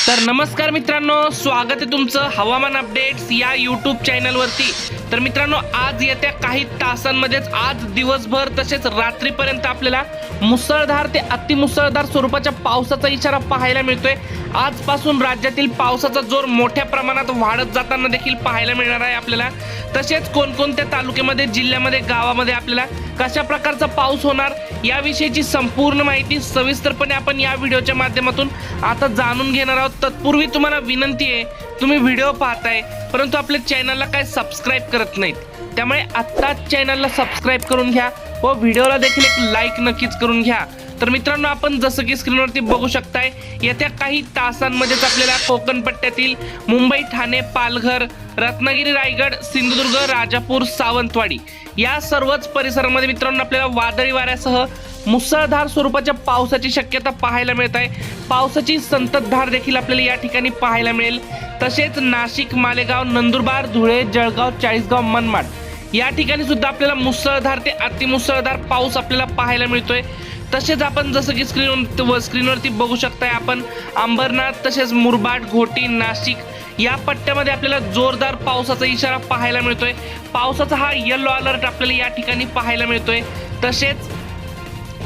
तर नमस्कार मित्रांनो, स्वागत आहे तुमचं हवामान अपडेट्स या यूट्यूब चॅनलवरती। तर मित्रांनो, आज येत्या काही तासांमध्येच आज दिवसभर तसेच रात्रीपर्यंत आपल्याला मुसळधार ते अतिमुसळधार स्वरूपाच्या पावसाचा इशारा पाहायला मिळतोय। आजपासून राज्यातील पावसाचा जोर मोठ्या प्रमाणात वाढत जाताना देखील पाहायला मिळणार आहे आपल्याला। तसेच कोणकोणत्या तालुक्यामध्ये, जिल्ह्यामध्ये, गावामध्ये आपल्याला कशा प्रकारचा पाऊस होणार याविषयीची संपूर्ण माहिती सविस्तरपणे आपण या व्हिडिओच्या माध्यमातून आता जाणून घेणार आहोत। तत्पूर्वी तुम्हाला विनंती आहे, तुम्ही व्हिडिओ पाहताय परंतु आपल्या चॅनलला काय सबस्क्राइब करत नाहीत, त्यामुळे आत्ताच चॅनलला सबस्क्राइब करून घ्या व व्हिडिओला देखील एक लाईक नक्कीच करून घ्या। तर मित्रांनो, आपण जसं की स्क्रीनवरती बघू शकताय, येत्या काही तासांमध्येच आपल्याला कोकण पट्ट्यातील मुंबई, ठाणे, पालघर, रत्नागिरी, रायगड, सिंधुदुर्ग, राजापूर, सावंतवाडी या सर्वच परिसरामध्ये मित्रांनो आपल्याला वादळी वाऱ्यासह मुसळधार स्वरूपाच्या पावसाची शक्यता पाहायला मिळत आहे। पावसाची संततधार देखील आपल्याला या ठिकाणी पाहायला मिळेल। तसेच नाशिक, मालेगाव, नंदुरबार, धुळे, जळगाव, चाळीसगाव, मनमाड या ठिकाणी सुद्धा आपल्याला मुसळधार ते अतिमुसळधार पाऊस आपल्याला पाहायला मिळतोय। तसेच आपण जसं की स्क्रीनवरती बघू शकताय, आपण अंबरनाथ, तसेच मुरबाड, घोटी, नाशिक या पट्ट्यामध्ये आपल्याला जोरदार पावसाचा इशारा पाहायला मिळतोय। पावसाचा हा येलो अलर्ट आपल्याला या ठिकाणी पाहायला मिळतोय। तसेच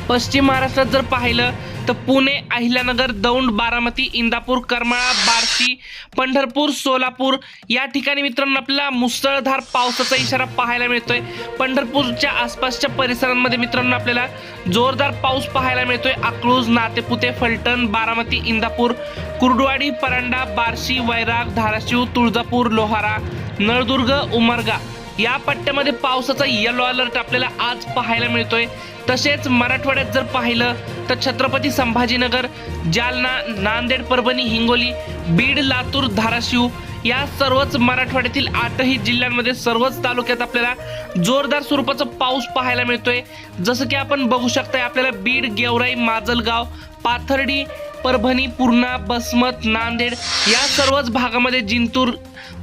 पश्चिम महाराष्ट्रात जर पाहिलं तर पुणे, अहिल्यानगर, दौंड, बारामती, इंदापूर, करमाळा, बार्शी, पंढरपूर, सोलापूर या ठिकाणी मित्रांनो आपल्याला मुसळधार पावसाचा इशारा पाहायला मिळतोय। पंढरपूरच्या आसपासच्या परिसरांमध्ये मित्रांनो आपल्याला जोरदार पाऊस पाहायला मिळतोय। अकलूज, नातेपुते, फलटण, बारामती, इंदापूर, कुर्डुवाडी, परांडा, बार्शी, वैराग, धाराशिव, तुळजापूर, लोहारा, नळदुर्ग, उमरगा या पट्ट्यामध्ये पावसाचा येलो अलर्ट आपल्याला आज पाहायला मिळतोय। तसेच मराठवाड्यात जर पाहिलं तर छत्रपती संभाजीनगर, जालना, नांदेड, परभणी, हिंगोली, बीड, लातूर, धाराशिव या सर्वच मराठवाड्यातील 8ही जिल्ह्यांमध्ये सर्वच तालुक्यात आपल्याला जोरदार स्वरूपाचा पाऊस पाहायला मिळतोय। जसं की आपण बघू शकताय, आपल्याला बीड, गेवराई, माजलगाव, पाथर्डी, परभणी, पूर्णा, बसमत, नांदेड या सर्वच भागामध्ये जिंतूर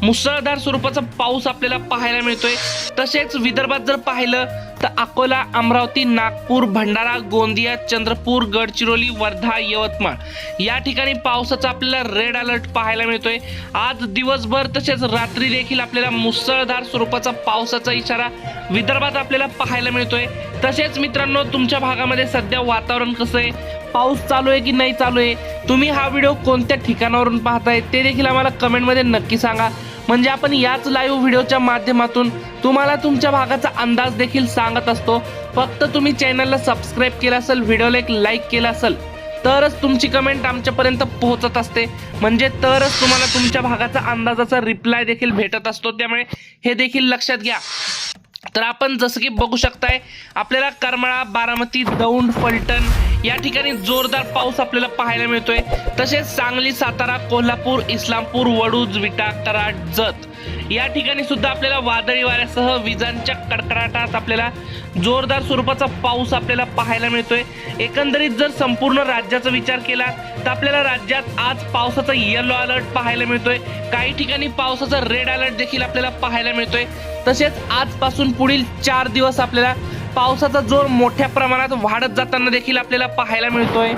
मुसळधार स्वरूपाचा पाऊस आपल्याला पाहायला मिळतोय। तसेच विदर्भात जर पाहिलं तर अकोला, अमरावती, नागपूर, भंडारा, गोंदिया, चंद्रपूर, गडचिरोली, वर्धा, यवतमाळ या ठिकाणी पावसाचा आपल्याला रेड अलर्ट पाहायला मिळतोय। आज दिवसभर तसेच रात्री देखील आपल्याला मुसळधार स्वरूपाचा पावसाचा इशारा विदर्भात आपल्याला पाहायला मिळतोय। तसेच मित्रांनो, तुमच्या भागामध्ये सध्या वातावरण कसं आहे, पाऊस चालू आहे की नाही चालू आहे, तुम्ही हा व्हिडिओ कोणत्या ठिकाणावरून पाहताय ते देखील आम्हाला कमेंटमध्ये नक्की सांगा, म्हणजे आपण याच लाईव्ह व्हिडिओच्या माध्यमातून तुम्हाला तुमच्या भागाचा अंदाज देखील सांगत असतो। फक्त तुम्ही चॅनलला सबस्क्राइब केलं असेल, व्हिडिओला एक लाईक केला असेल तरच तुमची कमेंट आमच्यापर्यंत पोहोचत असते, म्हणजे तरच तुम्हाला तुमच्या भागाचा अंदाजाचा रिप्लाय देखील भेटत असतो, त्यामुळे हे देखील लक्षात घ्या। तर आपण जसं की बघू शकताय, आपल्याला करमाळा, बारामती, दौंड, फलटण या ठिकाणी जोरदार पाऊस आपल्याला पाहायला मिळतोय। तसेच सांगली, सातारा, कोल्हापूर, इस्लामपूर, वडूज, विटा, कराड, जत या ठिकाणी सुद्धा आपल्याला वादळी वाऱ्यासह विजांच्या कडकडाटात आपल्याला जोरदार स्वरूपाचा पाऊस आपल्याला पाहायला मिळतोय। एकंदरीत जर संपूर्ण राज्याचा विचार केला तर आपल्याला राज्यात आज पावसाचा येलो अलर्ट पाहायला मिळतोय। काही ठिकाणी पावसाचा रेड अलर्ट देखील आपल्याला पाहायला मिळतोय। तसेच आजपासून पुढील 4 दिवस आपल्याला पावसाचा जोर मोठ्या प्रमाणात वाढत जाताना देखील आपल्याला पाहायला मिळतोय।